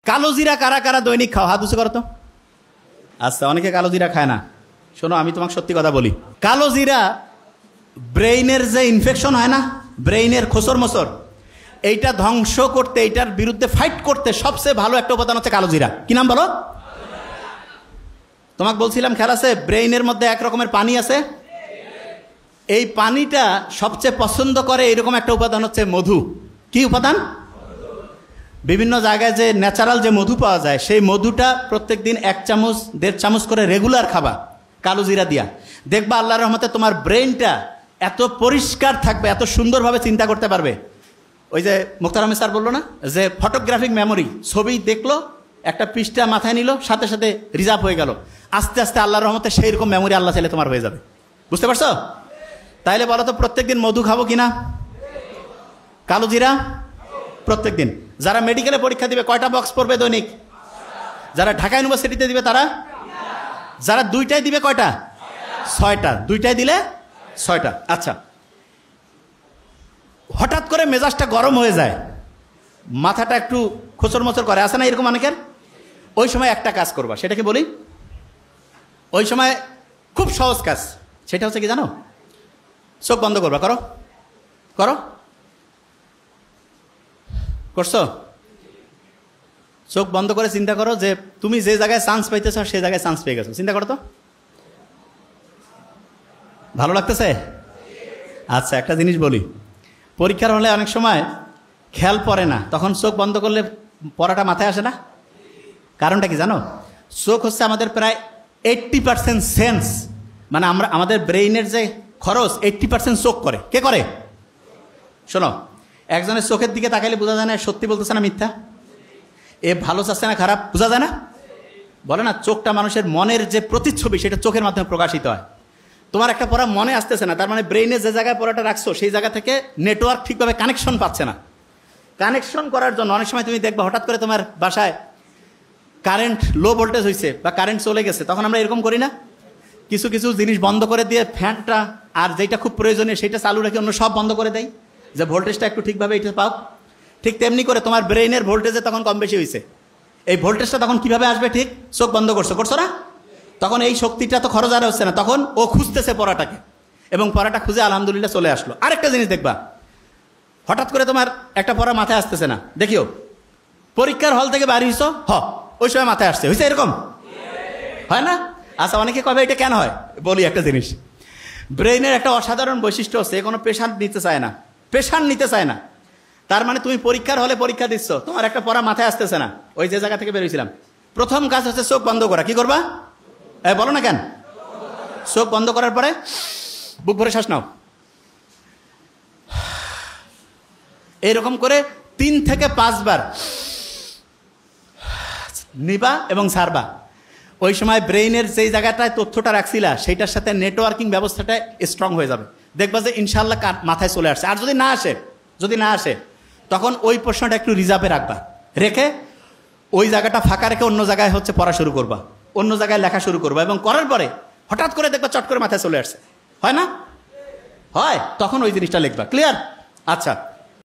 কালো জিরা কারা কারা দৈনিক খাও? হাত উঁচু করো তো। আচ্ছা, অনেকে কালো জিরা খায় না। শোনো, আমি তোমাকে সত্যি কথা বলি, কালো জিরা ব্রেইনের যে ইনফেকশন হয় না, ব্রেইনের খোসর মোসর, এইটা ধ্বংস করতে, এইটার বিরুদ্ধে ফাইট করতে সবচেয়ে ভালো একটা উপাদান হচ্ছে কালো জিরা। কি নাম বলো? তোমাকে বলছিলাম খেয়াল আছে, ব্রেইনের মধ্যে এক রকমের পানি আছে, এই পানিটা সবচেয়ে পছন্দ করে এরকম একটা উপাদান হচ্ছে মধু। কি উপাদান? বিভিন্ন জায়গায় যে ন্যাচারাল যে মধু পাওয়া যায়, সেই মধুটা প্রত্যেক দিন 1 চামচ 1.5 চামচ করে রেগুলার খাবা কালো জিরা দিয়া। দেখবা আল্লাহর রহমতে তোমার ব্রেইনটা এত পরিষ্কার থাকবে, এত সুন্দরভাবে চিন্তা করতে পারবে। ওই যে মুখতার স্যার বললো না যে ফটোগ্রাফিক মেমোরি, ছবি দেখলো, একটা পৃষ্ঠা মাথায় নিল, সাথে সাথে রিজার্ভ হয়ে গেল। আস্তে আস্তে আল্লাহর রহমতে সেই রকম মেমোরি আল্লাহ চাইলে তোমার হয়ে যাবে। বুঝতে পারছো? তাইলে বলো তো, প্রত্যেকদিন মধু খাবো কিনা? কালো জিরা প্রত্যেক দিন। যারা মেডিকেলে পরীক্ষা দিবে কয়টা বক্স পড়বে দৈনিক? যারা ঢাকা ইউনিভার্সিটিতে দিবে তারা? যারা 2টায় দিবে কয়টা? 6টা। 2টায় দিলে 6টা। আচ্ছা, হঠাৎ করে মেজাজটা গরম হয়ে যায়, মাথাটা একটু খোঁচর মোচর করে, আসে না এরকম অনেকের? ওই সময় একটা কাজ করবা, সেটা কি বলি? ওই সময় খুব সহজ কাজ, সেটা হচ্ছে কি জানো? চোখ বন্ধ করবা। করো করো, করছো? চোখ বন্ধ করে চিন্তা করো যে তুমি যে জায়গায় চান্স পাইতেছ সেই জায়গায় চান্স পেয়ে গেছো। চিন্তা করো তো, ভালো লাগতেছে? আচ্ছা, একটা জিনিস বলি, পরীক্ষার হলে অনেক সময় খেয়াল পড়ে না, তখন চোখ বন্ধ করলে পড়াটা মাথায় আসে না। কারণটা কি জানো? চোখ হচ্ছে আমাদের প্রায় 80% সেন্স, মানে আমরা আমাদের ব্রেইনের যে খরচ 80% চোখ করে। কে করে? শোনো, একজনের চোখের দিকে তাকাইলে বোঝা যায় না সত্যি বলতেছে না মিথ্যা, এ ভালো চাচ্ছে না খারাপ, বোঝা যায় না? বলে না, চোখটা মানুষের মনের যে প্রতিচ্ছবি, সেটা চোখের মাধ্যমে প্রকাশিত হয়। তোমার একটা পড়া মনে আসতেছে না, তার মানে ব্রেইনে যে জায়গায় পড়াটা রাখছো সেই জায়গা থেকে নেটওয়ার্ক ঠিকভাবে কানেকশন পাচ্ছে না। কানেকশন করার জন্য অনেক সময় তুমি দেখবা হঠাৎ করে তোমার বাসায় কারেন্ট লো ভোল্টেজ হয়েছে বা কারেন্ট চলে গেছে, তখন আমরা এরকম করি না, কিছু কিছু জিনিস বন্ধ করে দিয়ে ফ্যানটা আর যেটা খুব প্রয়োজনীয় সেটা চালু রেখে অন্য সব বন্ধ করে দেয়, যে ভোল্টেজটা একটু ঠিকভাবে এটা পাও। ঠিক তেমনি করে তোমার ব্রেইনের ভোল্টেজে তখন কম বেশি হয়েছে, এই ভোল্টেজটা তখন কিভাবে আসবে? ঠিক চোখ বন্ধ করছো না, তখন এই শক্তিটা তো খরচ আর হচ্ছে না, তখন ও খুঁজতেছে পড়াটাকে, এবং পড়াটা খুঁজে আলহামদুলিল্লাহ চলে আসলো। আরেকটা জিনিস দেখবা, হঠাৎ করে তোমার একটা পড়া মাথায় আসতেছে না, দেখিও পরীক্ষার হল থেকে বাড়ি হইছো, ওই সময় মাথায় আসছে, হয়েছে এরকম হয় না? আচ্ছা, অনেকে কবে এটা কেন হয়? বলি একটা জিনিস, ব্রেইনের একটা অসাধারণ বৈশিষ্ট্য হচ্ছে কোনো প্রেশার নিতে চায় না, প্রেশার নিতে চায় না। তার মানে তুমি পরীক্ষার হলে পরীক্ষা দিচ্ছ, তোমার একটা পড়া মাথায় আসতেছে না, ওই যে জায়গা থেকে বেরোইছিলাম, প্রথম কাজ হচ্ছে চোখ বন্ধ করা। কি করবা? বলো না কেন? চোখ বন্ধ করার পরে বুক ভরে শ্বাস নাও, এইরকম করে 3 থেকে 5 বার নিবা এবং ছাড়বা। ওই সময় ব্রেইনের যেই জায়গাটায় তথ্যটা রাখছিলা সেইটার সাথে নেটওয়ার্কিং ব্যবস্থাটা স্ট্রং হয়ে যাবে, দেখবা যে ইনশাল্লাহ মাথায় চলে আসছে। আর যদি না আসে তখন ওই প্রশ্নটা একটু রিজার্ভে রাখবা, রেখে ওই জায়গাটা ফাঁকা রেখে অন্য জায়গায় হচ্ছে পড়া শুরু করবা, অন্য জায়গায় লেখা শুরু করবা, এবং করার পরে হঠাৎ করে দেখবা চট করে মাথায় চলে আসছে, হয় না? হয়, তখন ওই জিনিসটা লিখবা। ক্লিয়ার? আচ্ছা,